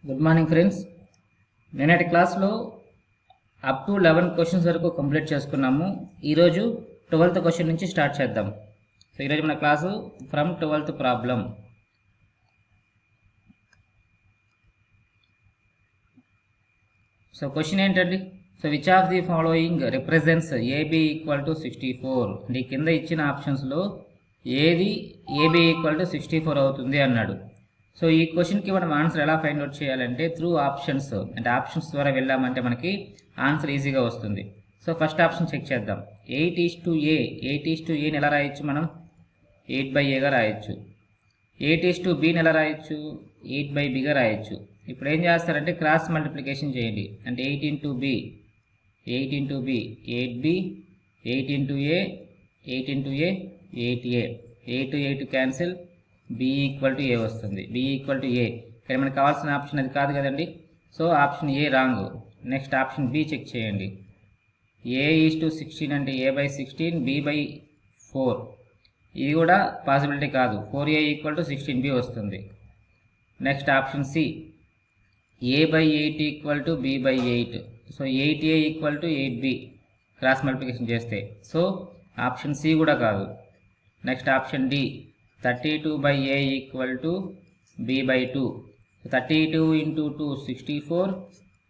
Good morning friends. నేనటి క్లాస్లో up to 11 questions వరకు కంప్లీట్ చేసుకున్నాము. ఈరోజు 12th క్వశ్చన్ నుంచి స్టార్ట్ చేద్దాం. సో ఈరోజు మన class from 12th problem. So question ఏంటండి? So which of the following represents AB equal to 64? అంటే కింద ఇచ్చిన ఆప్షన్స్లో ఏది ఏబి ఈక్వల్ టు 64 అవుతుంది అన్నాడు. సో ఈ క్వశ్చన్కి మనం ఆన్సర్ ఎలా ఫైండ్ అవుట్ చేయాలంటే త్రూ ఆప్షన్స్, అంటే ఆప్షన్స్ ద్వారా వెళ్ళామంటే మనకి ఆన్సర్ ఈజీగా వస్తుంది. సో ఫస్ట్ ఆప్షన్ చెక్ చేద్దాం. 8:A. 8:Aని ఎలా రాయొచ్చు? మనం 8/Aగా రాయొచ్చు. 8:Bని ఎలా రాయొచ్చు? 8/Bగా రాయొచ్చు. ఇప్పుడు ఏం చేస్తారంటే క్రాస్ మల్టిప్లికేషన్ చేయండి. అంటే 8 into B 8B 8 into A 8 into A 8A 8 8 cancel, B equal to A వస్తుంది. B ఈక్వల్ టు ఏ, కానీ మనకు కావాల్సిన ఆప్షన్ అది కాదు కదండి. So option A wrong. Next option B check చేయండి. A:16 అంటే A/16 B/4, ఇది కూడా పాసిబిలిటీ కాదు. 4A ఈక్వల్ టు 16B వస్తుంది. Next option C A/8 equal to B/8. So 8A equal to 8B cross multiplication చేస్తే. సో ఆప్షన్ సి కూడా కాదు. Next option D 32/A equal to B/2. 32 into 2 64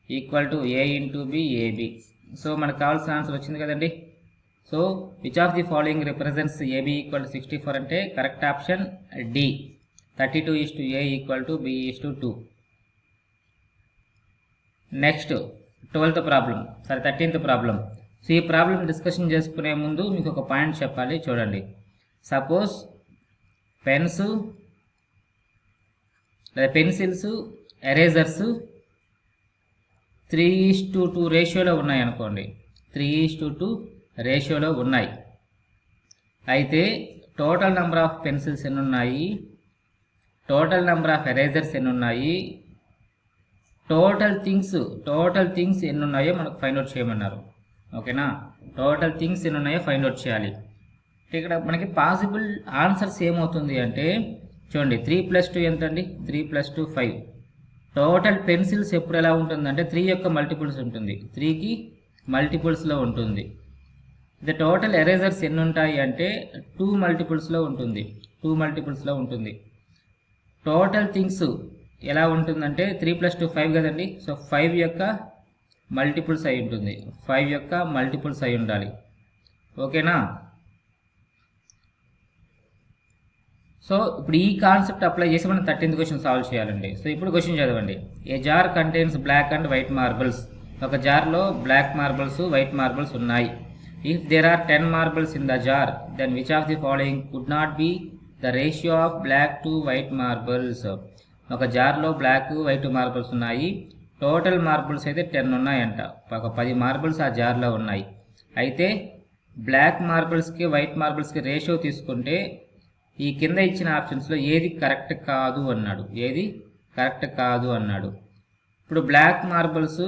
equal to A into B AB. So మనకు కావాల్సిన answer వచ్చింది కదండి. So which of the following represents AB equal to 64 అంటే correct option D. 32:A equal to B:2. Next 12th problem, 13th problem. So ఈ problem discussion చేసుకునే ముందు మీకు ఒక పాయింట్ చెప్పాలి, చూడండి. సపోజ్ పెన్స్ లేదా పెన్సిల్స్, ఎరేజర్స్ 3:2 రేషియోలో ఉన్నాయి అనుకోండి. 3:2 రేషియోలో ఉన్నాయి. అయితే టోటల్ నెంబర్ ఆఫ్ పెన్సిల్స్ ఎన్ని ఉన్నాయి, టోటల్ నెంబర్ ఆఫ్ ఎరేజర్స్ ఎన్ని ఉన్నాయి, టోటల్ థింగ్స్ ఎన్ని ఉన్నాయో మనకు ఫైండ్ అవుట్ చేయమన్నారు. ఓకేనా? టోటల్ థింగ్స్ ఎన్ని ఉన్నాయో ఫైండ్ అవుట్ చేయాలి. ఇక్కడ మనకి పాసిబుల్ ఆన్సర్స్ ఏమవుతుంది అంటే చూడండి, 3 + 2 ఎంత అండి? 3 + 2 5. టోటల్ పెన్సిల్స్ ఎప్పుడు ఎలా ఉంటుందంటే 3 యొక్క మల్టిపుల్స్ ఉంటుంది, 3కి మల్టిపుల్స్లో ఉంటుంది. ఇది టోటల్ ఎరేజర్స్ ఎన్ని ఉంటాయి అంటే 2 మల్టిపుల్స్లో ఉంటుంది, 2 మల్టిపుల్స్లో ఉంటుంది. టోటల్ థింగ్స్ ఎలా ఉంటుందంటే 3 + 2 5 కదండి. సో 5 యొక్క మల్టిపుల్స్ అయి ఉంటుంది, 5 యొక్క మల్టిపుల్స్ అయి ఉండాలి. ఓకేనా? సో ఇప్పుడు ఈ కాన్సెప్ట్ అప్లై చేసి మనం 13th క్వశ్చన్ సాల్వ్ చేయాలండి. సో ఇప్పుడు క్వశ్చన్ చదవండి. A jar contains black and white marbles. ఒక జార్లో బ్లాక్ మార్బుల్స్, వైట్ మార్బుల్స్ ఉన్నాయి. If there are 10 marbles in the jar, then which of the following could not be the ratio of black to white marbles. ఒక జార్లో black, white marbles ఉన్నాయి. Total marbles అయితే 10 ఉన్నాయంట. ఒక 10 marbles ఆ జార్లో ఉన్నాయి. అయితే బ్లాక్ మార్బుల్స్కి, వైట్ మార్బుల్స్కి రేషియో తీసుకుంటే ఈ కింద ఇచ్చిన ఆప్షన్స్లో ఏది కరెక్ట్ కాదు అన్నాడు. ఏది కరెక్ట్ కాదు అన్నాడు. ఇప్పుడు బ్లాక్ మార్బుల్స్,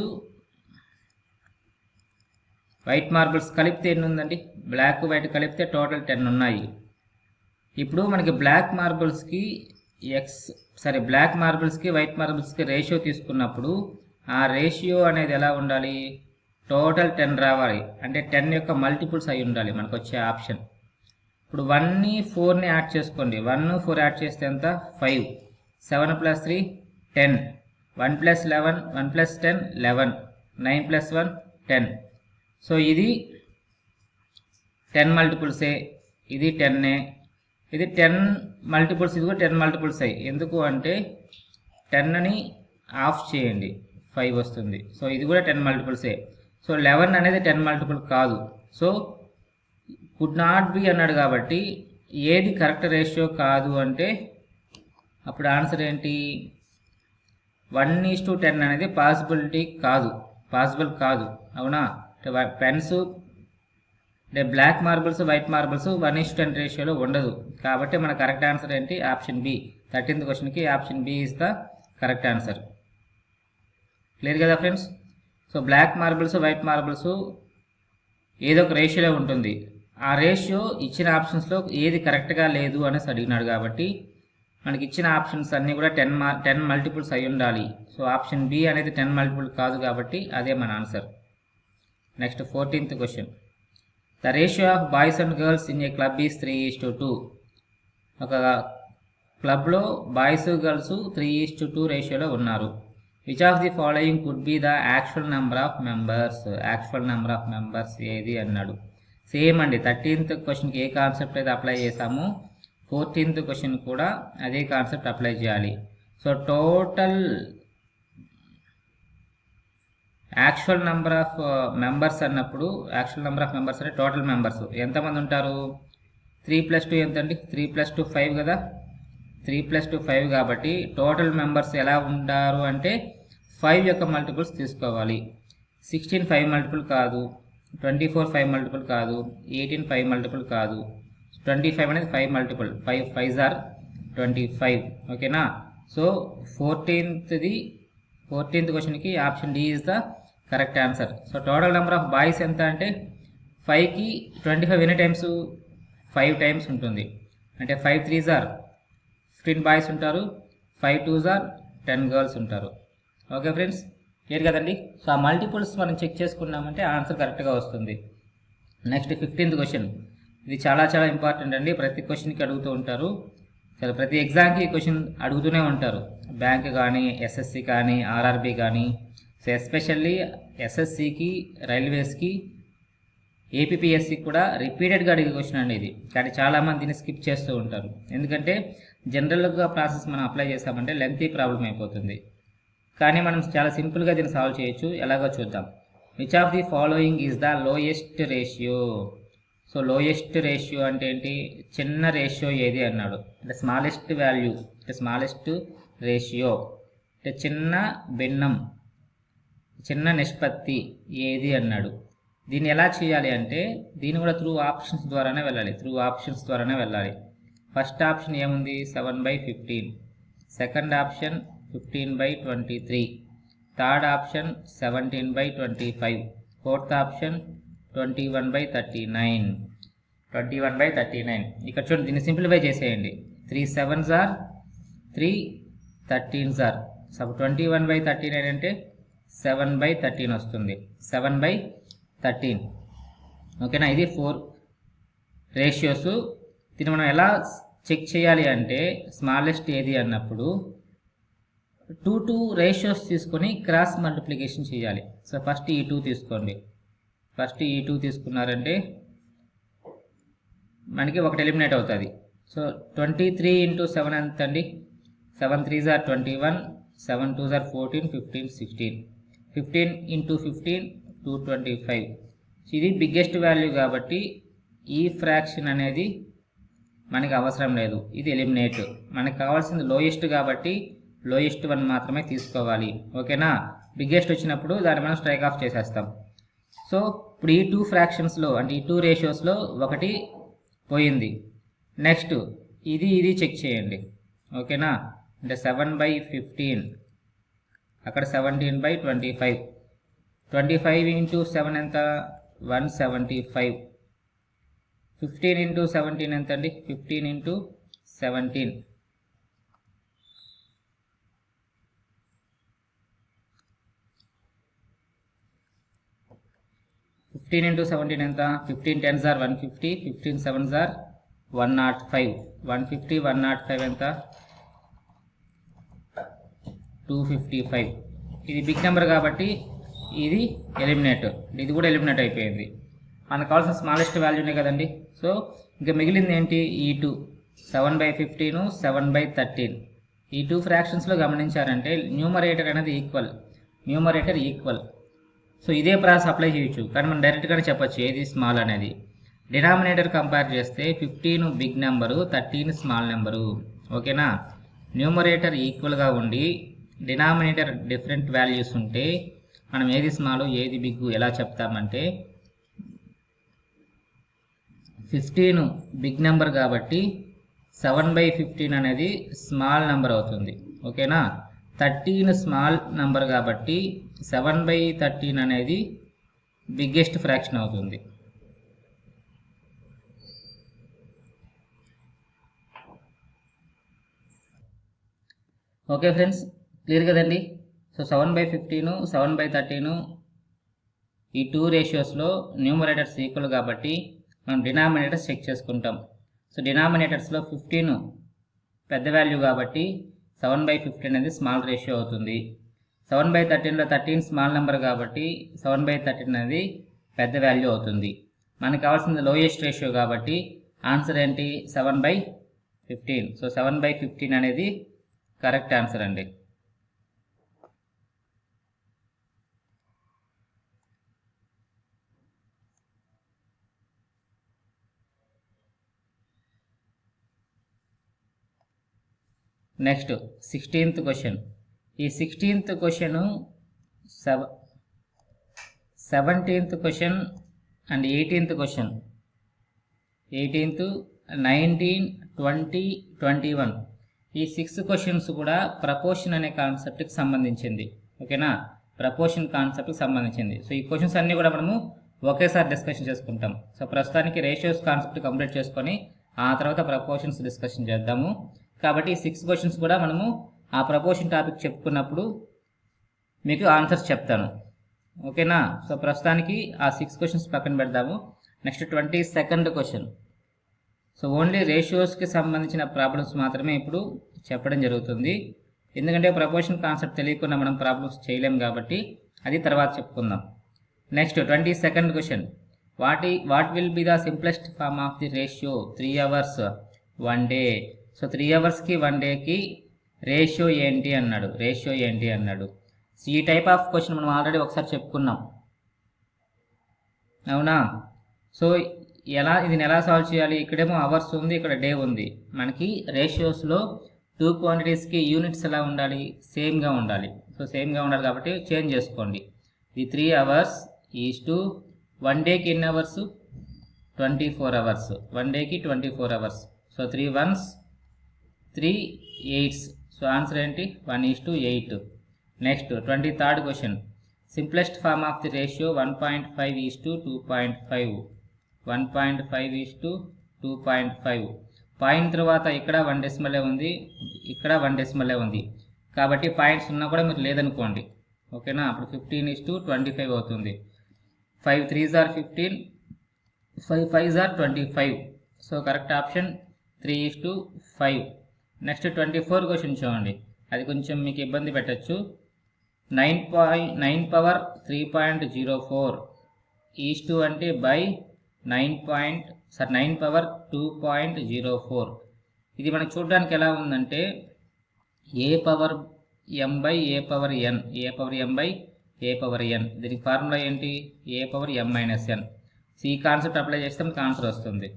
వైట్ మార్బుల్స్ కలిపితే ఎన్ని ఉందండి? బ్లాక్, వైట్ కలిపితే టోటల్ 10 ఉన్నాయి. ఇప్పుడు మనకి బ్లాక్ మార్బుల్స్కి, వైట్ మార్బుల్స్కి రేషియో తీసుకున్నప్పుడు ఆ రేషియో అనేది ఎలా ఉండాలి? టోటల్ 10 రావాలి. అంటే 10 యొక్క మల్టిపుల్స్ అయి ఉండాలి మనకు వచ్చే ఆప్షన్. ఇప్పుడు 1ని 4ని యాడ్ చేసుకోండి. 1 4 యాడ్ చేస్తే ఎంత? 5. 7 + 3 10. 1 + 11 1 + 10 11. 9 + 1 10. సో ఇది 10 మల్టిపుల్సే, ఇది 10ఏ. ఇది 10 మల్టిపుల్స్, ఇది కూడా 10 మల్టిపుల్స్ అయ్యి. ఎందుకు అంటే 10ని ఆఫ్ చేయండి, 5 వస్తుంది. సో ఇది కూడా 10 మల్టిపుల్సే. సో 11 అనేది 10 మల్టిపుల్ కాదు. సో కుడ్ నాట్ బి అన్నాడు కాబట్టి ఏది కరెక్ట్ రేషియో కాదు అంటే అప్పుడు ఆన్సర్ ఏంటి? 1:10 అనేది పాసిబుల్ కాదు. అవునా? పెన్స్ అంటే బ్లాక్ మార్బుల్స్, వైట్ మార్బుల్స్ 1:10 రేషియోలో ఉండదు. కాబట్టి మన కరెక్ట్ ఆన్సర్ ఏంటి? Option B. 13th క్వశ్చన్కి option B is the correct answer. Clear కదా friends? So black marbles, white marbles ఏదో ఒక రేషియోలో ఉంటుంది. ఆ రేషియో ఇచ్చిన ఆప్షన్స్లో ఏది కరెక్ట్గా లేదు అనేసి అడిగినాడు కాబట్టి మనకి ఇచ్చిన ఆప్షన్స్ అన్నీ కూడా 10 మల్టిపుల్స్ అయి ఉండాలి. సో ఆప్షన్ బి అనేది 10 మల్టిపుల్ కాదు కాబట్టి అదే మన answer. Next 14th question. The ratio of boys and girls in a club is 3:2. ఒక క్లబ్లో బాయ్స్ గర్ల్స్ 3:2 రేషియోలో ఉన్నారు. Which of the following could be the actual number of members? Actual number of members ఏది అన్నాడు. Same అండి, 13th క్వశ్చన్కి ఏ concept అయితే apply చేసామో 14th క్వశ్చన్ కూడా అదే కాన్సెప్ట్ అప్లై చేయాలి. So total actual number of members అన్నప్పుడు, యాక్చువల్ నెంబర్ ఆఫ్ మెంబర్స్ అంటే టోటల్ మెంబర్స్ ఎంతమంది ఉంటారు? 3 + 2 ఎంత అండి? 3 + 2 5 కదా. 3 + 2 5 కాబట్టి టోటల్ మెంబర్స్ ఎలా ఉంటారు అంటే 5 యొక్క మల్టిపుల్స్ తీసుకోవాలి. 16 5 మల్టిపుల్ కాదు, 24 5 మల్టిపుల్ కాదు, 18 5 మల్టిపుల్ కాదు, 25 అనేది 5 మల్టిపుల్. 5 5s are 25. ఓకేనా. సో 14th క్వశ్చన్కి option D is the correct answer. So total number of boys ఎంత అంటే 5కి 25 ఎన్ని టైమ్స్? 5 టైమ్స్ ఉంటుంది. అంటే 5 3s are 15 బాయ్స్ ఉంటారు, 5 2s are 10 గర్ల్స్ ఉంటారు. ఓకే ఫ్రెండ్స్, క్లియర్ కదండి. సో ఆ మల్టిపుల్స్ మనం చెక్ చేసుకున్నామంటే ఆన్సర్ కరెక్ట్గా వస్తుంది. Next 15th question. ఇది చాలా చాలా ఇంపార్టెంట్ అండి, ప్రతి క్వశ్చన్కి అడుగుతూ ఉంటారు. సరే, ప్రతి ఎగ్జామ్కి ఈ క్వశ్చన్ అడుగుతూనే ఉంటారు. బ్యాంక్ కానీ, ఎస్ఎస్సి కానీ, ఆర్ఆర్బి కానీ. సో ఎస్పెషల్లీ ఎస్ఎస్సికి, రైల్వేస్కి, ఏపీపీఎస్సికి కూడా రిపీటెడ్గా అడిగే క్వశ్చన్ అండి ఇది. కానీ చాలామంది దీన్ని స్కిప్ చేస్తూ ఉంటారు. ఎందుకంటే జనరల్గా ప్రాసెస్ మనం అప్లై చేసామంటే లెంతీ ప్రాబ్లం అయిపోతుంది. కానీ మనం చాలా సింపుల్గా దీన్ని సాల్వ్ చేయొచ్చు. ఎలాగో చూద్దాం. Which of the following is the lowest ratio? So lowest ratio అంటే ఏంటి? చిన్న రేషియో ఏది అన్నాడు. అంటే స్మాలెస్ట్ వాల్యూ, అంటే స్మాలెస్ట్ రేషియో అంటే చిన్న భిన్నం, చిన్న నిష్పత్తి ఏది అన్నాడు. దీన్ని ఎలా చేయాలి అంటే దీన్ని కూడా త్రూ ఆప్షన్స్ ద్వారానే వెళ్ళాలి. ఫస్ట్ ఆప్షన్ ఏముంది? 7/15. Second option 15/23. Third option 17/25. Fourth option 21/39. ఇక్కడ చూడండి, దీన్ని సింప్లిఫై చేసేయండి. 3 7s are 3 13s are. So 21/39 అంటే 7/13 వస్తుంది. 7/13. ఓకేనా. ఇది 4 రేషియోస్. దీన్ని మనం ఎలా చెక్ చేయాలి అంటే స్మాలెస్ట్ ఏది అన్నప్పుడు 2 రేషియోస్ తీసుకొని క్రాస్ మల్టిప్లికేషన్ చేయాలి. సో ఫస్ట్ ఈ 2 తీసుకోండి. ఫస్ట్ ఈ 2 తీసుకున్నారంటే మనకి ఒకటి ఎలిమినేట్ అవుతుంది. సో 23 × 7 ఎంత అండి? 7 3s are 21, 7 2s are 14, 15 16. 15 × 15 225. ఇది బిగ్గెస్ట్ వాల్యూ కాబట్టి ఈ ఫ్రాక్షన్ అనేది మనకి అవసరం లేదు, ఇది ఎలిమినేట్. మనకు కావాల్సింది లోయెస్ట్ కాబట్టి లోయెస్ట్ వన్ మాత్రమే తీసుకోవాలి. ఓకేనా. బిగ్గెస్ట్ వచ్చినప్పుడు దాన్ని మనం స్ట్రైక్ ఆఫ్ చేసేస్తాం. సో ఇప్పుడు ఈ 2 ఫ్రాక్షన్స్లో అంటే ఈ 2 రేషియోస్లో ఒకటి పోయింది. నెక్స్ట్ ఇది చెక్ చేయండి. ఓకేనా. అంటే 7/15, అక్కడ 17/25. 25 × 7 ఎంత? 175. 15 × 17 ఎంత అండి? 15 × 17. 15 × 17 ఎంత? 15 10s are 150, 15 7s are 105. 150 105 ఎంత? 255. ఇది బిగ్ నెంబర్ కాబట్టి ఇది ఎలిమినేట్. ఇది కూడా ఎలిమినేట్ అయిపోయింది. మనకు కావాల్సిన స్మాలెస్ట్ వాల్యూనే కదండి. సో ఇంకా మిగిలింది ఏంటి? ఈ 2 7/15, 7/13. ఈ 2 ఫ్రాక్షన్స్లో గమనించారంటే న్యూమరేటర్ అనేది ఈక్వల్. సో ఇదే ప్రాసెస్ అప్లై చేయొచ్చు, కానీ మనం డైరెక్ట్గానే చెప్పొచ్చు ఏది స్మాల్ అనేది. డినామినేటర్ కంపేర్ చేస్తే 15 బిగ్ నెంబరు, 13 స్మాల్ నెంబరు. ఓకేనా. న్యూమరేటర్ ఈక్వల్గా ఉండి డినామినేటర్ డిఫరెంట్ వాల్యూస్ ఉంటే మనం ఏది స్మాల్ ఏది బిగ్ ఎలా చెప్తామంటే 15 బిగ్ నెంబర్ కాబట్టి 7/15 అనేది స్మాల్ నెంబర్ అవుతుంది. ఓకేనా. 13 స్మాల్ నెంబర్ కాబట్టి 7/13 అనేది బిగ్గెస్ట్ ఫ్రాక్షన్ అవుతుంది. ఓకే ఫ్రెండ్స్, క్లియర్ కదండి. సో 7/15, 7/13 ఈ 2 రేషియోస్లో న్యూమరేటర్స్ ఈక్వల్ కాబట్టి మనం డినామినేటర్స్ చెక్ చేసుకుంటాం. సో డినామినేటర్స్లో 15 పెద్ద వాల్యూ కాబట్టి 7/15 అనేది స్మాల్ రేషియో అవుతుంది. 7/13లో 13 స్మాల్ నెంబర్ కాబట్టి 7/13 అనేది పెద్ద వాల్యూ అవుతుంది. మనకు కావాల్సింది లోయెస్ట్ రేషియో కాబట్టి ఆన్సర్ ఏంటి? 7/15. సో 7/15 అనేది కరెక్ట్ ఆన్సర్ అండి. Next 16th question. ఈ 16th question 17th question and 18th question, 18th, 19, 20, 21 ఈ 6 క్వశ్చన్స్ కూడా ప్రపోర్షన్ అనే కాన్సెప్ట్కి సంబంధించింది. ఓకేనా, ప్రపోర్షన్ కాన్సెప్ట్కి సంబంధించింది. సో ఈ క్వశ్చన్స్ అన్నీ కూడా మనము ఒకేసారి డిస్కషన్ చేసుకుంటాం. సో ప్రస్తుతానికి రేషియోస్ కాన్సెప్ట్ కంప్లీట్ చేసుకొని ఆ తర్వాత ప్రపోర్షన్స్ డిస్కషన్ చేద్దాము. కాబట్టి ఈ 6 క్వశ్చన్స్ కూడా మనము ఆ ప్రపోర్షన్ టాపిక్ చెప్పుకున్నప్పుడు మీకు ఆన్సర్స్ చెప్తాను. ఓకేనా, సో ప్రస్తుతానికి ఆ 6 క్వశ్చన్స్ పక్కన పెడదాము. Next 22nd question. So only రేషియోస్కి సంబంధించిన ప్రాబ్లమ్స్ మాత్రమే ఇప్పుడు చెప్పడం జరుగుతుంది. ఎందుకంటే ప్రపోర్షన్ కాన్సెప్ట్ తెలియకుండా మనం ప్రాబ్లమ్స్ చేయలేం కాబట్టి అది తర్వాత చెప్పుకుందాం. Next 22nd question. What will be the simplest form of the ratio 3 hours 1 day? So 3 hours-కి 1 day-కి రేషియో ఏంటి అన్నాడు. సో ఈ టైప్ ఆఫ్ క్వశ్చన్ మనం ఆల్రెడీ ఒకసారి చెప్పుకున్నాం, అవునా? సో దీన్ని ఎలా సాల్వ్ చేయాలి? ఇక్కడేమో అవర్స్ ఉంది, ఇక్కడ డే ఉంది. మనకి రేషియోస్లో 2 క్వాంటిటీస్కి యూనిట్స్ ఎలా ఉండాలి? సేమ్గా ఉండాలి. సో సేమ్గా ఉండాలి కాబట్టి చేంజ్ చేసుకోండి. ఈ 3 hours ఈజ్ టు 1 day-కి ఎన్ని అవర్స్? 24 hours. 1 day-కి 24 hours. So 3 ones 3 8s. So answer ఏంటి? 1:8. Next 23rd question. Simplest form of the ratio 1.5:2.5. 1.5:2.5. Point తర్వాత ఇక్కడ 1 decimal ఉంది, ఇక్కడ 1 decimal ఉంది. కాబట్టి పాయింట్స్ ఉన్నా కూడా మీరు లేదనుకోండి. ఓకేనా, అప్పుడు 15:25 అవుతుంది. 5 3s are 15, 5 5s are 25. So correct option 3:5. Next 24 question చూడండి. అది కొంచెం మీకు ఇబ్బంది పెట్టచ్చు. 9 power 3.04 ఈజ్ టు అంటే బై 9 power 2.04. ఇది మనకు చూడడానికి ఎలా ఉందంటే a power m by a power n, a power m by a power n. దీనికి ఫార్ములా ఏంటి? a power m minus n. So ఈ కాన్సెప్ట్ అప్లై చేస్తే మనకు ఆన్సర్ వస్తుంది.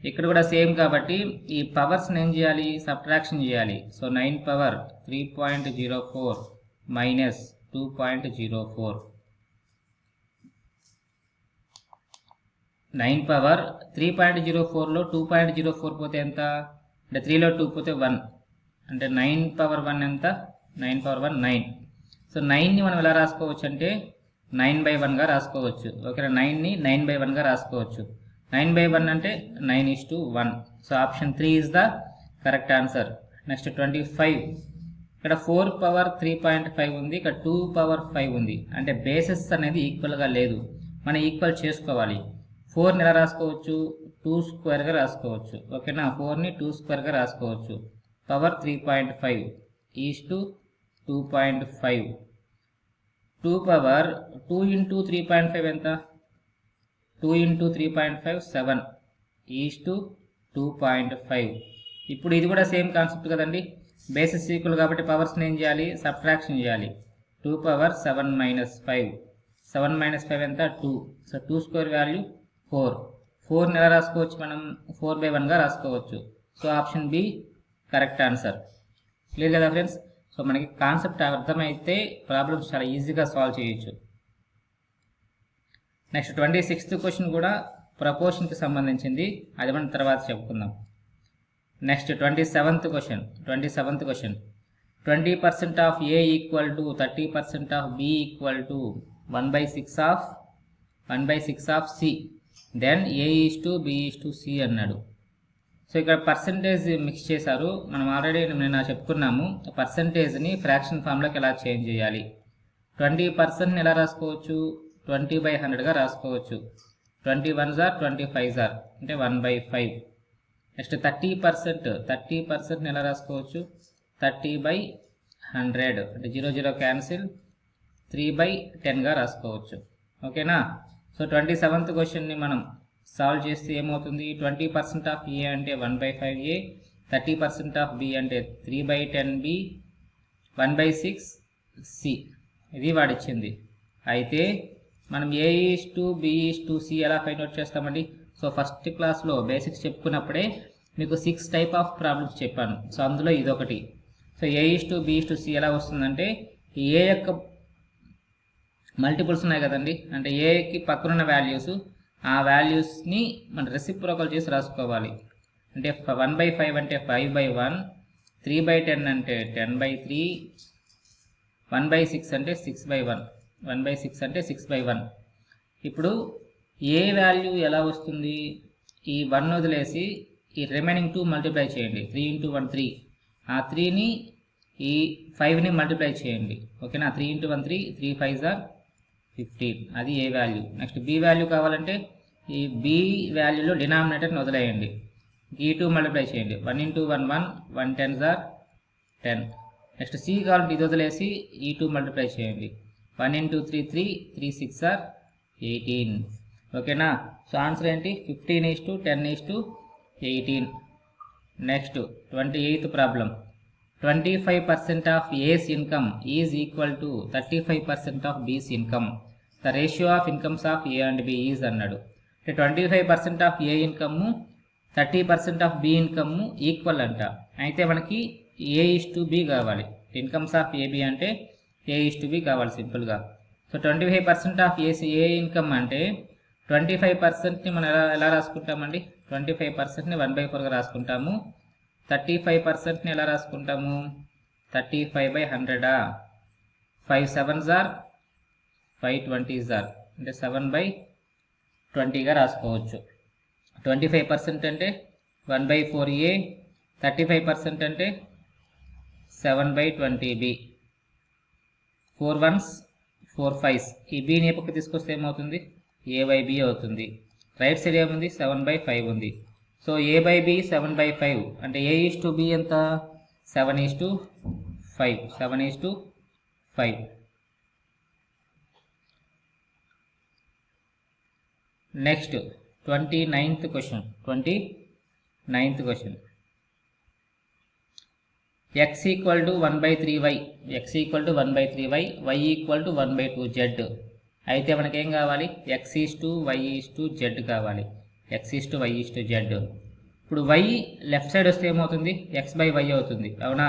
ఇక్కడ కూడా సేమ్ కాబట్టి ఈ పవర్స్ని ఏం చేయాలి? సబ్ట్రాక్షన్ చేయాలి. So 9 power 3.04 minus 2.04. 9 power 3.04లో 2.04 పోతే ఎంత? అంటే 3లో 2 పోతే 1, అంటే 9 power 1 ఎంత? 9 power 1 9. సో 9ని మనం ఎలా రాసుకోవచ్చు అంటే 9/1గా రాసుకోవచ్చు. ఓకేనా, 9ని 9/1గా రాసుకోవచ్చు. 9/1 అంటే 9:1. So option 3 is the correct answer. Next 25. ఇక్కడ 4 power 3.5 ఉంది, ఇక్కడ 2 power 5 ఉంది. అంటే బేసెస్ అనేది ఈక్వల్గా లేదు, మనం ఈక్వల్ చేసుకోవాలి. 4ని ఎలా రాసుకోవచ్చు? 2 squareగా రాసుకోవచ్చు. ఓకేనా, 4ని 2 squareగా రాసుకోవచ్చు. Power 3.5 is to 2.5. 2 power 2 into 3.5 ఎంత? 2 into 3.5 7 ఈజ్ టు 2.5. ఇప్పుడు ఇది కూడా సేమ్ కాన్సెప్ట్ కదండి. బేసిస్ ఈక్వల్ కాబట్టి పవర్స్ని ఏం చేయాలి? సబ్ట్రాక్షన్ చేయాలి. 2 power 7 minus 5. 7 minus 5 ఎంత? 2. So 2 square value 4. 4ని ఎలా రాసుకోవచ్చు? మనం 4/1గా రాసుకోవచ్చు. So option B correct answer. Clear కదా ఫ్రెండ్స్? సో మనకి కాన్సెప్ట్ అర్థమైతే ప్రాబ్లమ్స్ చాలా ఈజీగా సాల్వ్ చేయొచ్చు. నెక్స్ట్ 26th క్వశ్చన్ కూడా ప్రపోర్షన్కి సంబంధించింది, అది మనం తర్వాత చెప్పుకుందాం. Next 27th question. 20% of A equal to 30% of B equal to 1/6 of C. Then A is to B is to C అన్నాడు. సో ఇక్కడ పర్సంటేజ్ మిక్స్ చేశారు. మనం ఆల్రెడీ నిన్న చెప్పుకున్నాము పర్సంటేజ్ని ఫ్రాక్షన్ ఫామ్లోకి ఎలా చేంజ్ చేయాలి. 20% ఎలా రాసుకోవచ్చు, 20/100గా రాసుకోవచ్చు. 21s are 25s are అంటే 1/5. నెక్స్ట్ 30% ఎలా రాసుకోవచ్చు, 30/100 అంటే 0 0 క్యాన్సిల్, 3/10గా రాసుకోవచ్చు. ఓకేనా. సో 27th క్వశ్చన్ని మనం సాల్వ్ చేస్తే ఏమవుతుంది, 20% ఆఫ్ ఏ అంటే 1/5a, 30% ఆఫ్ బి అంటే 3/10b, 1/6c. ఇది వాడిచ్చింది. అయితే మనం A:B:C ఎలా ఫైండ్ అవుట్ చేస్తామండి. సో ఫస్ట్ క్లాస్లో బేసిక్స్ చెప్పుకున్నప్పుడే మీకు 6 టైప్ ఆఫ్ ప్రాబ్లమ్స్ చెప్పాను. సో అందులో ఇదొకటి. సో A:B:C ఎలా వస్తుందంటే ఏ యొక్క మల్టిపుల్స్ ఉన్నాయి కదండి, అంటే ఏకి పక్కనున్న వాల్యూస్, ఆ వాల్యూస్ని మనం రెసిప్రోకల్ చేసి రాసుకోవాలి. అంటే 1/5 అంటే 5/1, 3/10 అంటే 10/3, 1/6 అంటే 6/1, 1/6 అంటే 6/1. ఇప్పుడు ఏ వాల్యూ ఎలా వస్తుంది, ఈ 1 వదిలేసి ఈ రిమైనింగ్ 2 మల్టిప్లై చేయండి. 3 × 1 3, ఆ 3ని ఈ 5ని మల్టిప్లై చేయండి. ఓకేనా. 3 × 1 3, 3 5s are 15. అది ఏ వాల్యూ. నెక్స్ట్ బి వాల్యూ కావాలంటే ఈ బి వాల్యూలో డినామినేటర్ని వదిలేయండి. ఈ 2 మల్టిప్లై చేయండి. 1 × 1 1, 1 10s are 10. నెక్స్ట్ సి కావాలంటే ఇది వదిలేసి ఈ 2 మల్టిప్లై చేయండి. 1 × 3 3, 3 6 are 18. ఓకేనా. సో ఆన్సర్ ఏంటి, 15:10:18. Next 28th problem. 25% of A's income is equal to 35% of B's income. The ratio of incomes of A and B is అన్నాడు. అంటే 25% of A income, 30% of B income equal అంట. అయితే మనకి A:B కావాలి. Incomes of AB అంటే A:B కావాలి సింపుల్గా. So 25% of A income అంటే 25%ని మనం ఎలా రాసుకుంటామండి, 25%ని 1/4గా రాసుకుంటాము. 35%ని ఎలా రాసుకుంటాము, 35/100. 5 7s are 5 20s are అంటే 7/20గా రాసుకోవచ్చు. 25% అంటే 1/4a, 35% అంటే 7/20b. 4 1s 4 5s. ఈ బీని పక్కకు తీసుకొస్తే ఏమవుతుంది, A/B అవుతుంది. రైట్ సైడ్ ఏముంది, 7/5 ఉంది. సో A/B 7/5 అంటే A:B ఎంత, 7:5. 7:5. Next 29th question. x = 1/3y, y = 1/2z. అయితే మనకేం కావాలి, x:y:z కావాలి. x:y:z. ఇప్పుడు y లెఫ్ట్ సైడ్ వస్తే ఏమవుతుంది, x/y అవుతుంది. అవునా.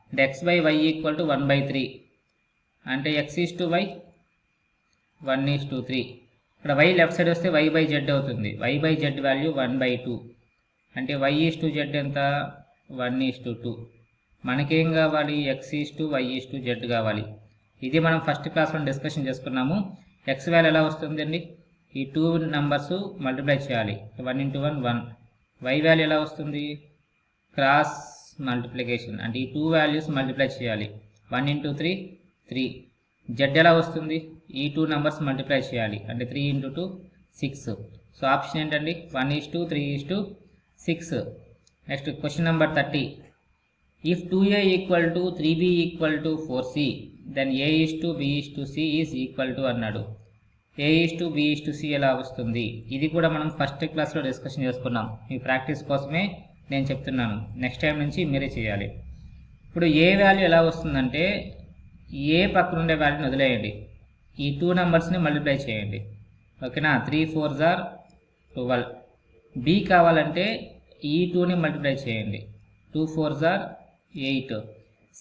అంటే x/y = 1/3 అంటే x:y 1:3. ఇక్కడ y లెఫ్ట్ సైడ్ వస్తే y/z అవుతుంది. y/z వాల్యూ 1/2 అంటే y:z ఎంత, 1:2. మనకేం కావాలి, x:y:z కావాలి. ఇది మనం ఫస్ట్ క్లాస్లో డిస్కషన్ చేసుకున్నాము. x వాల్యూ ఎలా వస్తుందండి, ఈ 2 నెంబర్స్ మల్టిప్లై చేయాలి. 1 × 1 1. y వాల్యూ ఎలా వస్తుంది, క్రాస్ మల్టిప్లికేషన్ అంటే ఈ 2 వాల్యూస్ మల్టిప్లై చేయాలి. 1 × 3 3. z ఎలా వస్తుంది, ఈ 2 నెంబర్స్ మల్టిప్లై చేయాలి అంటే 3 × 2 6. సో ఆప్షన్ ఏంటండి, 1:3:6. Next question number 30. If 2a = 3b = 4c, then A:B:C is equal to అన్నాడు. A:B:C ఎలా వస్తుంది, ఇది కూడా మనం ఫస్ట్ క్లాస్లో డిస్కషన్ చేసుకున్నాం. మీ ప్రాక్టీస్ కోసమే నేను చెప్తున్నాను. నెక్స్ట్ టైం నుంచి మీరే చేయాలి. ఇప్పుడు ఏ వాల్యూ ఎలా వస్తుందంటే, ఏ పక్కన ఉండే వాల్యూని వదిలేయండి, ఈ 2 నెంబర్స్ని మల్టిప్లై చేయండి. ఓకేనా. 3 4s are 12. బి కావాలంటే ఈ 2ని మల్టిప్లై చేయండి. 2 4s are 8.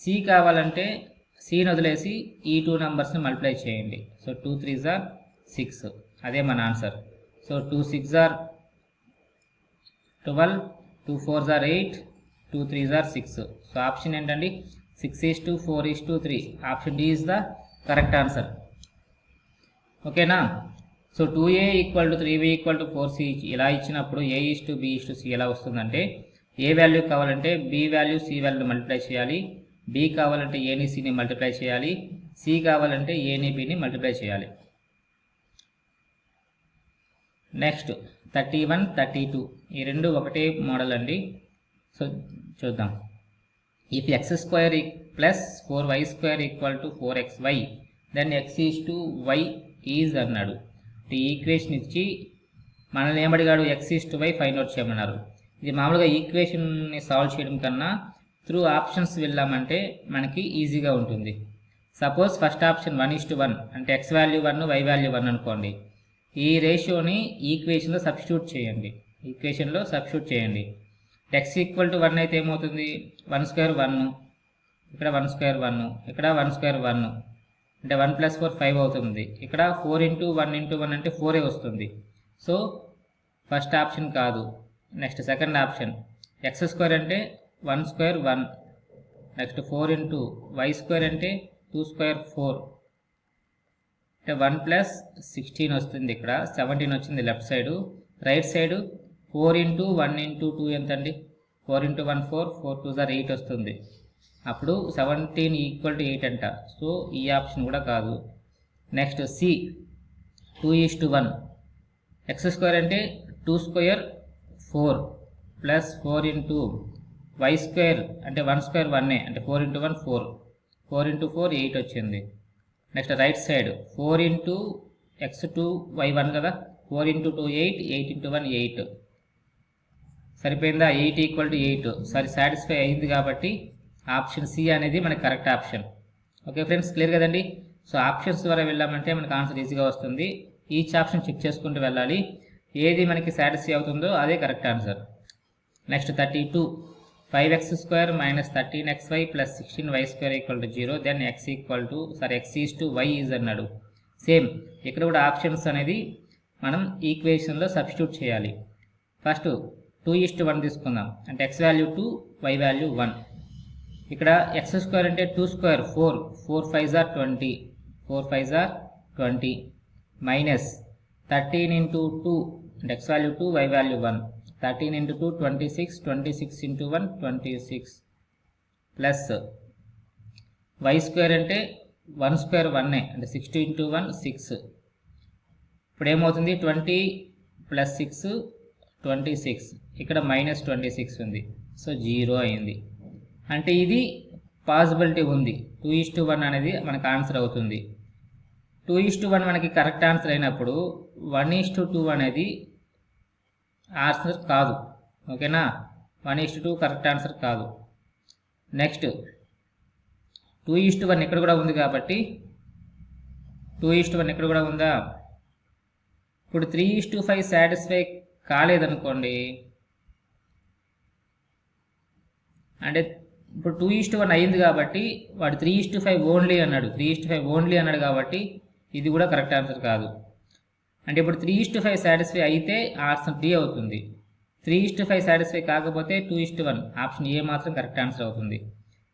సి కావాలంటే సిని వదిలేసి ఈ 2 నెంబర్స్ని మల్టిప్లై చేయండి. So 2 3s are 6. అదే మన answer. So 2 6s are 12, 2 4s are 8, 2 3s are 6. So option ఏంటండి, 6:4:3. Option D is the correct answer. ఓకేనా. సో 2a = 3b = 4c ఇలా ఇచ్చినప్పుడు A:B:C ఎలా వస్తుందంటే, ఏ వాల్యూ కావాలంటే బి వాల్యూ సి వాల్యూని మల్టిప్లై చేయాలి, బి కావాలంటే ఏని సిని మల్టిప్లై చేయాలి, సి కావాలంటే ఏని బిని మల్టిప్లై చేయాలి. నెక్స్ట్ 31, 32 ఈ రెండు ఒకటే మోడల్ అండి. సో చూద్దాం. If x square plus 4y² equal to 4xy then x is to y is అన్నాడు. ఈ ఈక్వేషన్ ఇచ్చి మనల్ని ఏమడిగాడు, x is to y find out చేయమన్నారు. ఇది మామూలుగా ఈక్వేషన్ని సాల్వ్ చేయడం కన్నా త్రూ ఆప్షన్స్ వెళ్ళామంటే మనకి ఈజీగా ఉంటుంది. సపోజ్ ఫస్ట్ ఆప్షన్ 1:1 అంటే ఎక్స్ వాల్యూ 1 వై వాల్యూ 1 అనుకోండి. ఈ రేషియోని ఈక్వేషన్లో సబ్స్టిట్యూట్ చేయండి. ఎక్స్ ఈక్వల్ టు 1 అయితే ఏమవుతుంది, 1² 1, ఇక్కడ 1² 1, ఇక్కడ 1² 1 అంటే 1 + 4 5 అవుతుంది. ఇక్కడ 4 × 1 అంటే 4 వస్తుంది. సో ఫస్ట్ ఆప్షన్ కాదు. నెక్స్ట్ సెకండ్ ఆప్షన్ x² అంటే 1² 1, నెక్స్ట్ 4 × y² అంటే 2² 4 అంటే 1 + 16 వస్తుంది. ఇక్కడ 17 వచ్చింది లెఫ్ట్ సైడు. రైట్ సైడు 4 × 1 × 2 ఎంత అండి, 4 × 1 4, 4 2 = 8 వస్తుంది. అప్పుడు 17 = 8 అంట. సో ఈ ఆప్షన్ కూడా కాదు. నెక్స్ట్ సి 2:1 x² అంటే 2² 4 ప్లస్ 4 × y² అంటే 1² 1 అంటే 4 × 1 4, 4 × 4 8 వచ్చింది. Next right side 4 × x2 y1 కదా, 4 × 2 8, 8 × 1 8 సరిపోయిందా. 8 = 8 సాటిస్ఫై అయింది కాబట్టి ఆప్షన్ సి అనేది మనకి correct option. Okay friends, clear కదండి. సో ఆప్షన్స్ ద్వారా వెళ్ళామంటే మనకు ఆన్సర్ ఈజీగా వస్తుంది. ఈచ్ ఆప్షన్ చెక్ చేసుకుంటూ వెళ్ళాలి. ఏది మనకి సాటిస్ఫై అవుతుందో అదే correct answer. Next 32 5x² - 13xy + 16y² = 0 then x is to y is అన్నాడు. సేమ్ ఇక్కడ కూడా ఆప్షన్స్ అనేది మనం ఈక్వేషన్లో సబ్స్టిట్యూట్ చేయాలి. ఫస్ట్ 2:1 తీసుకుందాం. అంటే x వాల్యూ 2, y వాల్యూ 1. ఇక్కడ x² అంటే 2² 4, 4 5 = 20, 4 5 = 20 మైనస్ 13 × 2 అంటే x value 2, y value 1, 13 × 2 26, 26 × 1 26 plus y² అంటే 1² 1 అంటే 60 × 1 6. ఇప్పుడు ఏమవుతుంది, 20 + 6 26, ఇక్కడ -26 ఉంది. సో 0 అయింది. అంటే ఇది పాసిబిలిటీ ఉంది. 2:1 అనేది మనకు ఆన్సర్ అవుతుంది. 2:1 మనకి కరెక్ట్ ఆన్సర్ అయినప్పుడు 1:2 అనేది ఆన్సర్ కాదు. ఓకేనా, 1:2 కరెక్ట్ ఆన్సర్ కాదు. నెక్స్ట్ 2:1 ఇక్కడ కూడా ఉంది కాబట్టి 2:1 ఇక్కడ కూడా ఉందా. ఇప్పుడు 3:5 సాటిస్ఫై కాలేదనుకోండి, అంటే ఇప్పుడు 2:1 అయింది కాబట్టి వాడు 3:5 ఓన్లీ అన్నాడు. 3:5 ఓన్లీ అన్నాడు కాబట్టి ఇది కూడా కరెక్ట్ ఆన్సర్ కాదు. అంటే ఇప్పుడు 3:5 సాటిస్ఫై అయితే ఆప్షన్ డి అవుతుంది. 3:5 సాటిస్ఫై కాకపోతే 2:1 ఆప్షన్ ఏ మాత్రం కరెక్ట్ ఆన్సర్ అవుతుంది.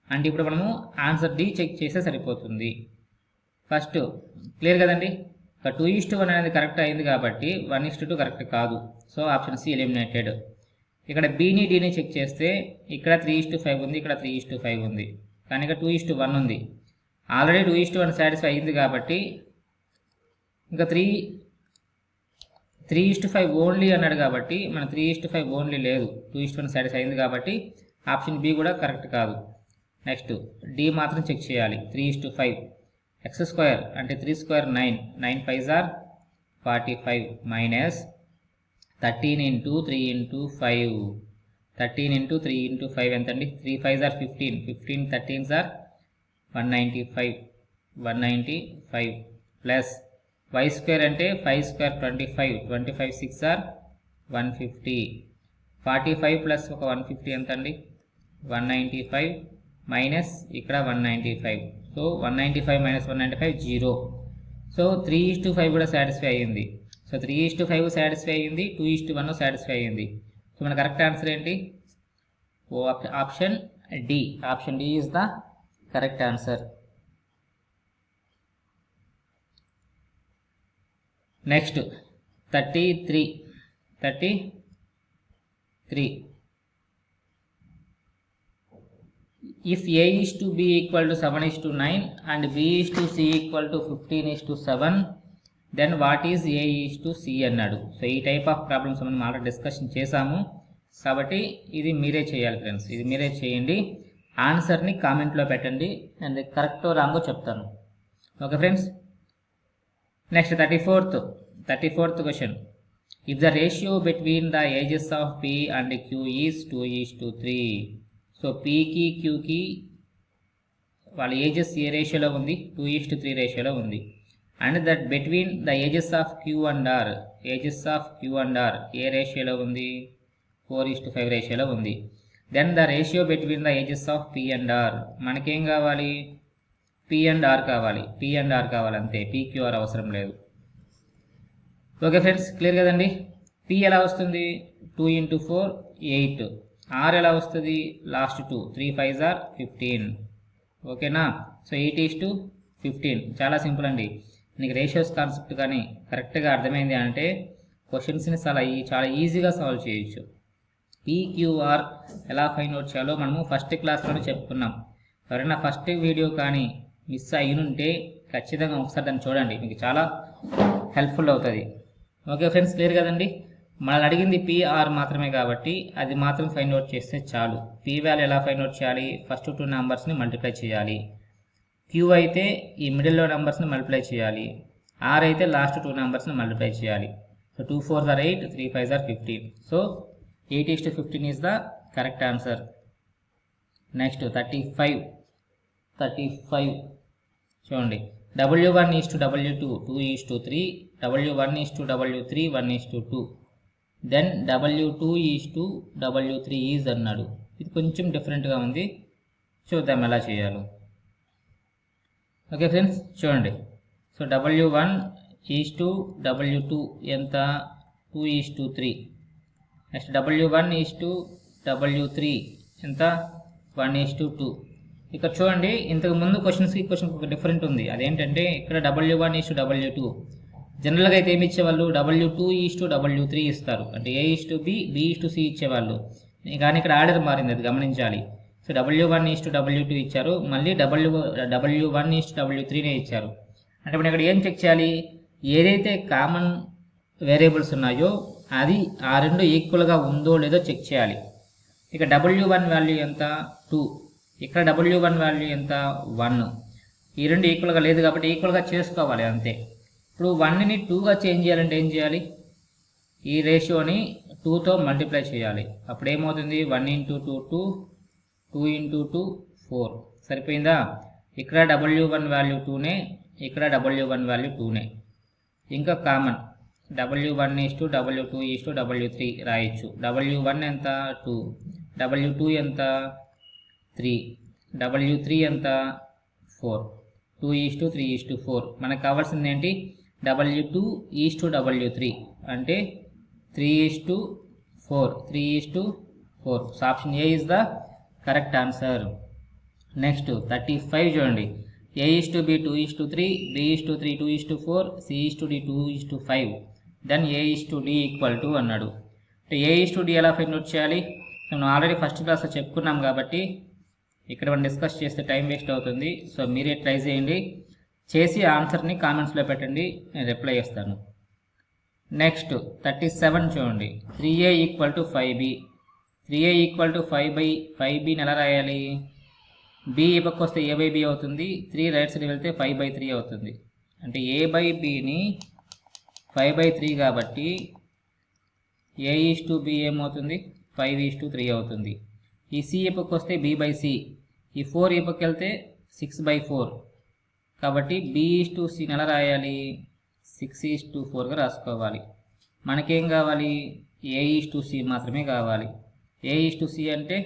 అంటే ఇప్పుడు మనము ఆన్సర్ డి చెక్ చేస్తే సరిపోతుంది. ఫస్ట్ క్లియర్ కదండి. 2:1 అనేది కరెక్ట్ అయింది కాబట్టి 1:2 కరెక్ట్ కాదు. So option C eliminated. ఇక్కడ బిని డిని చెక్ చేస్తే ఇక్కడ 3:5 ఉంది, ఇక్కడ 3:5 ఉంది, కానీ ఇక్కడ 2:1 ఉంది. ఆల్రెడీ 2:1 సాటిస్ఫై అయింది కాబట్టి ఇంకా 3:5 ఓన్లీ అన్నాడు కాబట్టి మన 3:5 ఓన్లీ లేదు. 2:1 సాటిస్ఫై అయింది కాబట్టి ఆప్షన్ బి కూడా కరెక్ట్ కాదు. నెక్స్ట్ డి మాత్రం చెక్ చేయాలి. 3:5 x² అంటే 3² 9, 9 5 = 45 మైనస్ 13 × 3 × 5, 13 × 3 × 5 ఎంత అండి, 3 5 = 15, 15 13 = 195, 195 ప్లస్ y² అంటే 5² 25, 25 6 = 150, 45 ప్లస్ ఒక 150 ఎంత అండి, 195 మైనస్ ఇక్కడ 195. సో 195 - 195 0. సో 3:5 కూడా సాటిస్ఫై అయ్యింది. సో 3:5 సాటిస్ఫై అయ్యింది, 2:1 సాటిస్ఫై అయ్యింది. సో మన కరెక్ట్ ఆన్సర్ ఏంటి, option D. Option D is the correct answer. Next 33 If A is to B equal to 7:9 and B is to C equal to 15:7, then what is A is to C అన్నాడు. So ఈ type of problems మనం already discussion చేసాము కాబట్టి ఇది మీరే చేయాలి friends. ఇది మీరే చేయండి. ఆన్సర్ని కామెంట్లో పెట్టండి అండ్ కరెక్టో రాంగో చెప్తాను. Okay friends. Next 34th question. If the ratio between the ages of P and Q is 2:3, so Pకి Qకి వాళ్ళ ఏజెస్ ఏ రేషియోలో ఉంది? 2:3 రేషియోలో ఉంది. And that between the ages of Q and R ఏ రేషియోలో ఉంది? 4:5 రేషియోలో ఉంది. Then the ratio between the ages of P and R మనకేం కావాలి? P అండ్ R కావాలి అంతే. PQR అవసరం లేదు. ఓకే ఫ్రెండ్స్, క్లియర్ కదండి. P ఎలా వస్తుంది? 2 × 4 8. R ఎలా వస్తుంది? Last 2 3 5s are 15. ఓకేనా? సో 8:15 చాలా సింపుల్ అండి. నీకు రేషియోస్ కాన్సెప్ట్ కానీ కరెక్ట్గా అర్థమైంది అంటే క్వశ్చన్స్ని చాలా ఈజీగా సాల్వ్ చేయొచ్చు. PQR ఎలా ఫైండ్ అవుట్ చేయాలో మనము ఫస్ట్ క్లాస్లోనే చెప్పుకున్నాం. ఎవరైనా ఫస్ట్ వీడియో కానీ మిస్ అయినుంటే ఖచ్చితంగా ఒకసారి దాన్ని చూడండి, మీకు చాలా హెల్ప్ఫుల్ అవుతుంది. ఓకే ఫ్రెండ్స్, క్లియర్ కదండి. మనల్ని అడిగింది PR మాత్రమే కాబట్టి అది మాత్రం ఫైండ్ అవుట్ చేస్తే చాలు. P వాల్యూ ఎలా ఫైండ్ అవుట్ చేయాలి? ఫస్ట్ 2 నెంబర్స్ని మల్టిప్లై చేయాలి. Q అయితే ఈ మిడిల్లో నెంబర్స్ని మల్టిప్లై చేయాలి. R అయితే లాస్ట్ 2 నెంబర్స్ని మల్టిప్లై చేయాలి. So 2 4s are 8, 3 5s are 15. So 8:15 is the correct answer. Next 35 చూడండి. W1:W2 2:3, W1:W3 1:2, then W2:W3 is అన్నాడు. ఇది కొంచెం డిఫరెంట్గా ఉంది, చూద్దాం ఎలా చేయాలో. ఓకే ఫ్రెండ్స్, చూడండి. సో W1:W2 ఎంత? 2:3. నెక్స్ట్ W1:W3 ఎంత? 1:2. ఇక్కడ చూడండి, ఇంతకు ముందు క్వశ్చన్కి ఒక డిఫరెంట్ ఉంది. అదేంటంటే ఇక్కడ W1:W2 జనరల్గా అయితే ఏమి ఇచ్చేవాళ్ళు? W2:W3 ఇస్తారు, అంటే A:B, B:C ఇచ్చేవాళ్ళు. కానీ ఇక్కడ ఆర్డర్ మారింది, అది గమనించాలి. సో W1:W2 ఇచ్చారు, మళ్ళీ W1:W3నే ఇచ్చారు. అంటే ఇప్పుడు ఇక్కడ ఏం చెక్ చేయాలి? ఏదైతే కామన్ వేరియబుల్స్ ఉన్నాయో అది ఆ రెండు ఈక్వల్గా ఉందో లేదో చెక్ చేయాలి. ఇక W1 వాల్యూ ఎంత? 2. ఇక్కడ W1 వాల్యూ ఎంత? 1. ఈ రెండు ఈక్వల్గా లేదు కాబట్టి ఈక్వల్గా చేసుకోవాలి అంతే. ఇప్పుడు 1ని 2గా చేంజ్ చేయాలంటే ఏం చేయాలి? ఈ రేషియోని 2తో మల్టిప్లై చేయాలి. అప్పుడు ఏమవుతుంది? 1 × 2 2, 2 × 2 4. సరిపోయిందా? ఇక్కడ W1 వాల్యూ 2నే, ఇక్కడ W1 వాల్యూ 2నే. ఇంకా కామన్ W1:W2:W3 రాయొచ్చు. W1 ఎంత? 2. W2 ఎంత? 3. W3 ఎంత? 4. 2:3:4. మనకు కావాల్సింది ఏంటి? W2:W3 అంటే 3:4. 3:4. So option A is the correct answer. Next 35 చూడండి. A:B 2:3, B:3 2:4, C:D 2:5, then A:D equal to అన్నాడు. అంటే A:D ఎలా ఫైండ్ అవుట్ చేయాలి? మనం ఆల్రెడీ ఫస్ట్ క్లాస్లో చెప్పుకున్నాం కాబట్టి ఇక్కడ మనం డిస్కస్ చేస్తే టైం వేస్ట్ అవుతుంది. సో మీరే ట్రై చేయండి, చేసి ఆన్సర్ని కామెంట్స్లో పెట్టండి, నేను రిప్లై చేస్తాను. నెక్స్ట్ 37 చూడండి. 3A = 5B. 3A = 5/5Bని ఎలా రాయాలి? B ఈ పక్క వస్తే A/B అవుతుంది, 3 రైట్ సైడ్ వెళ్తే 5/3 అవుతుంది. అంటే A/Bని 5/3 కాబట్టి A:B ఏమవుతుంది? 5:3 అవుతుంది. ఈ C ఈ పక్క వస్తే B/C, ఈ 4 ఈ పక్క వెళ్తే 6/4 కాబట్టి B:Cని ఎలా రాయాలి? 6:4గా రాసుకోవాలి. మనకేం కావాలి? A:C మాత్రమే కావాలి. A:C అంటే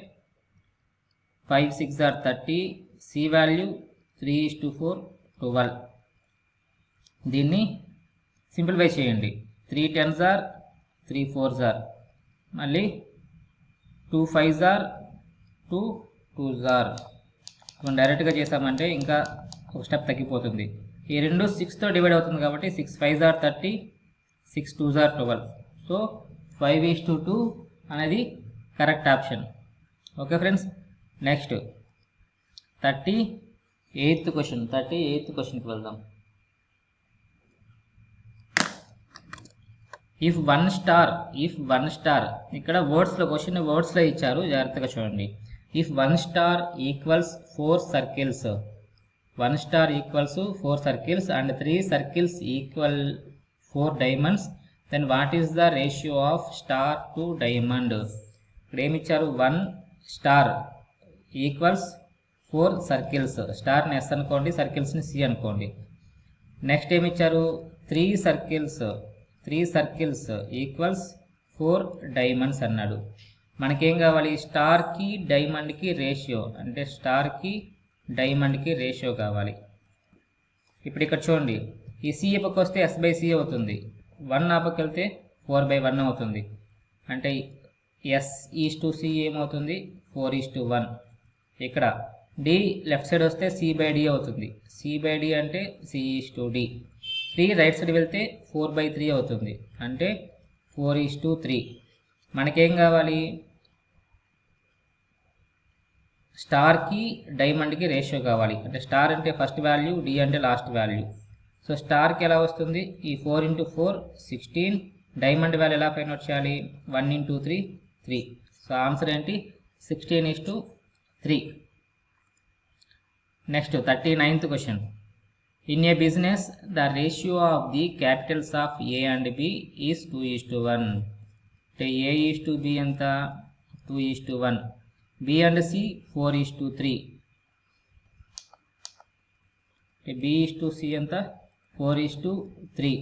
5 6 are 30, C వాల్యూ 3:4 12. దీన్ని సింప్లిఫై చేయండి. 3 10s are 3 4s are, మళ్ళీ 2 5s are 2 2s are. మనం డైరెక్ట్గా చేసామంటే ఇంకా ఒక స్టెప్ తగ్గిపోతుంది. ఈ రెండు 6తో డివైడ్ అవుతుంది కాబట్టి 6 5s are 30, 6 2s are 12. So 5:2 అనేది correct option. Okay friends. Next 38th క్వశ్చన్కి వెళ్దాం. ఇఫ్ వన్ స్టార్ ఇక్కడ వర్డ్స్లో క్వశ్చన్ వర్డ్స్లో ఇచ్చారు, జాగ్రత్తగా చూడండి. If 1 star equals 4 circles, 1 star equals 4 circles and 3 circles equal 4 diamonds, then what is the ratio of star to diamond? ఇక్కడ ఏమి ఇచ్చారు? 1 స్టార్ ఈక్వల్స్ 4 సర్కిల్స్, స్టార్ని ఎస్ అనుకోండి, సర్కిల్స్ని సి అనుకోండి. నెక్స్ట్ ఏమి ఇచ్చారు? 3 సర్కిల్స్ ఈక్వల్స్ 4 డైమండ్స్ అన్నాడు. మనకేం కావాలి? స్టార్కి డైమండ్కి రేషియో, అంటే స్టార్కి డైమండ్కి రేషియో కావాలి. ఇప్పుడు ఇక్కడ చూడండి, ఈ సి పక్క వస్తే ఎస్ బై సి అవుతుంది, 1 ఆ పక్క వెళ్తే 4/1 అవుతుంది. అంటే ఎస్ ఈస్ టు సి ఏమవుతుంది? 4:1. ఇక్కడ డి లెఫ్ట్ సైడ్ వస్తే సి/డి అవుతుంది, సి/డి అంటే సి/డి. 3 రైట్ సైడ్ వెళ్తే 4/3 అవుతుంది, అంటే 4:3. మనకేం కావాలి? స్టార్కి డైమండ్కి రేషియో కావాలి. అంటే స్టార్ అంటే ఫస్ట్ వాల్యూ, డి అంటే లాస్ట్ వాల్యూ. సో స్టార్కి ఎలా వస్తుంది? ఈ 4 × 4 16. డైమండ్ వాల్యూ ఎలా ఫైండ్ అవుట్ చేయాలి? 1 × 3 3. సో ఆన్సర్ ఏంటి? 16:3. Next 39th question. In a business the ratio of the capitals of A and B is 2:1. అంటే ఏ ఈజ్ టు బి ఎంత? 2:1. B and C 4:3. B is to C ఎంత? 4:3.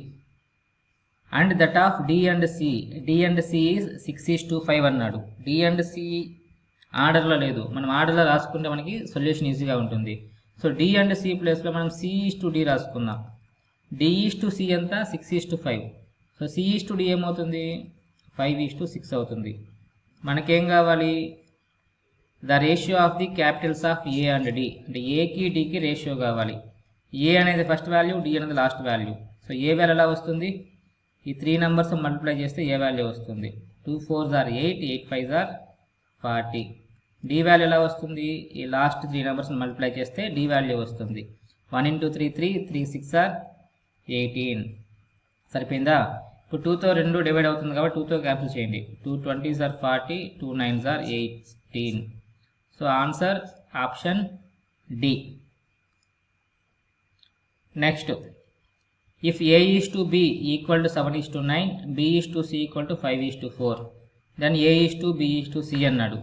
And that of D and C is 6:5 అన్నాడు. D and C ఆర్డర్లో లేదు, మనం ఆర్డర్లో రాసుకుంటే మనకి సొల్యూషన్ ఈజీగా ఉంటుంది. సో డి అండ్ సి ప్లేస్లో మనం సి ఈజ్ టు డి రాసుకుందాం. డి ఈజ్ టు సి ఎంత? 6:5. So C is to D ఏమవుతుంది? 5:6 అవుతుంది. మనకేం కావాలి? The ratio of the capitals of A and D, అంటే ఏకి డికి రేషియో కావాలి. ఏ అనేది ఫస్ట్ వాల్యూ, డి అనేది last value. So A value ఎలా వస్తుంది? ఈ 3 నెంబర్స్ మల్టిప్లై చేస్తే ఏ వాల్యూ వస్తుంది? 2 4s are 8, 8 5s are 40. D value ఎలా వస్తుంది? ఈ లాస్ట్ 3 నెంబర్స్ మల్టిప్లై చేస్తే డి వాల్యూ వస్తుంది. 1 × 3 3, 3 6 are 18. సరిపోయిందా? ఇప్పుడు 2తో 2 డివైడ్ అవుతుంది కాబట్టి 2తో క్యాన్సిల్ చేయండి. 2 20s are 40, 2 9s are 18. So answer option D. Next, if A is to B equal to 7:9, B is to C equal to 5:4, then A is to B is to C అన్నాడు.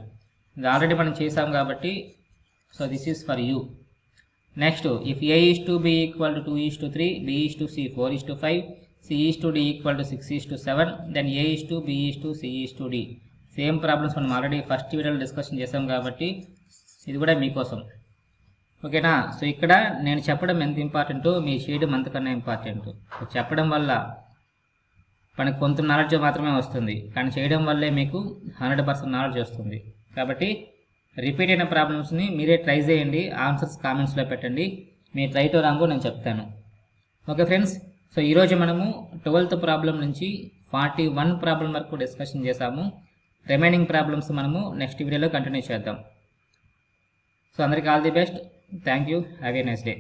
ఇది already మనం చేసాం కాబట్టి so this is for you. Next, if A is to B equal to 2:3, B is to C 4:5, C is to D equal to 6:7, then A is to B is to C is to D. Same problems మనం already first వీడియోలో discussion చేసాం కాబట్టి ఇది కూడా మీకోసం. ఓకేనా? So ఇక్కడ నేను చెప్పడం ఎంత ఇంపార్టెంటో మీరు చేయడం అంతకన్నా ఇంపార్టెంట్. చెప్పడం వల్ల మనకు కొంత నాలెడ్జ్ మాత్రమే వస్తుంది, కానీ చేయడం వల్లే మీకు 100% నాలెడ్జ్ వస్తుంది. కాబట్టి రిపీట్ అయిన ప్రాబ్లమ్స్ని మీరే ట్రై చేయండి, ఆన్సర్స్ కామెంట్స్లో పెట్టండి. మీ ట్రై టు రాంగో నేను చెప్తాను. ఓకే ఫ్రెండ్స్, సో ఈరోజు మనము 12th ప్రాబ్లం నుంచి 41 ప్రాబ్లం వరకు డిస్కషన్ చేసాము. రిమైనింగ్ ప్రాబ్లమ్స్ మనము నెక్స్ట్ వీడియోలో కంటిన్యూ చేద్దాం. సో అందరికీ all the best. Thank you. Have a nice day.